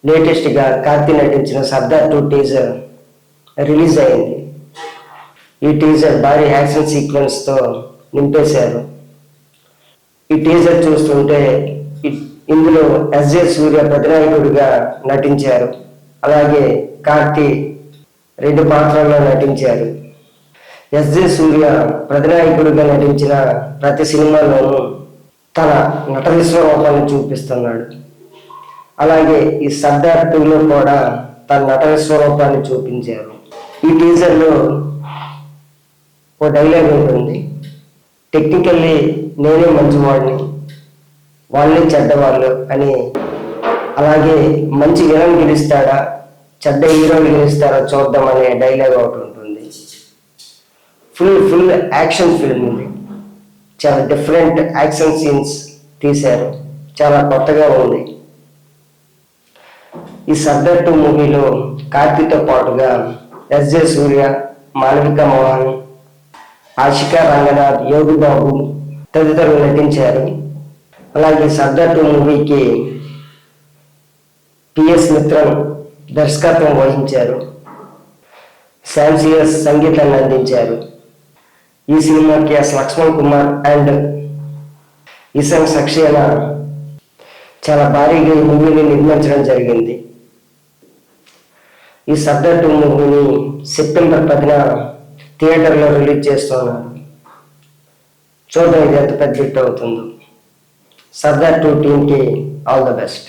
లేటెస్ట్గా కార్తీ నటించిన Sardar 2 teaser release అయింది. ఈ టీజర్ భారీ యాక్షన్ సీక్వెన్స్తో నింపేశారు. ఈ టీజర్ చూస్తుంటే ఇందులో ఎస్జే సూర్య ప్రతినాయకుడిగా నటించారు. అలాగే కార్తీ 2 పాత్రల్లో నటించారు. ఎస్జే సూర్య ప్రతినాయకుడిగా నటించిన ప్రతి సినిమాలోనూ తన నట విశ్వరూపాన్ని చూపిస్తున్నాడు. అలాగే ఈ సర్దార్ 2లో కూడా తన నట విశ్వరూపాన్ని చూపించారు. ఈ టీజర్లో ఓ డైలాగ్ ఉంటుంది, టెక్నికల్లీ నేనే మంచివాడిని, వాళ్ళే చెడ్డవాళ్ళు అని. అలాగే మంచి విలన్ గెలుస్తాడా, చెడ్డ హీరోలు గెలుస్తాడా చూద్దాం అనే డైలాగ్ ఒకటి ఉంటుంది. ఫుల్ యాక్షన్ ఫిల్మ్ ఇది. చాలా డిఫరెంట్ యాక్షన్ సీన్స్ తీశారు, చాలా కొత్తగా ఉంది. ఈ సర్దార్ 2 మూవీలో కార్తీతో పాటుగా ఎస్జే సూర్య, మాళవిక మోహన్, ఆశికా రంగనాథ్, యోగి బాబు తదితరులు నటించారు. అలాగే సర్దార్ 2 మూవీకి పిఎస్ మిత్రన్ దర్శకత్వం వహించారు. శాంసియస్ సంగీతాన్ని అందించారు. ఈ సినిమాకి ఎస్ లక్ష్మణ్ కుమార్ అండ్ ఇసన్ సక్సేనా చాలా భారీగా ఈ మూవీని నిర్మించడం జరిగింది. ఈ సర్దార్ 2 మూవీని సెప్టెంబర్ 10న థియేటర్లో రిలీజ్ చేస్తున్నారు. చూద్దాం ఇది ఎంత పెద్ద హిట్ అవుతుందో. సర్దార్ 2 టీంకి ఆల్ ద బెస్ట్.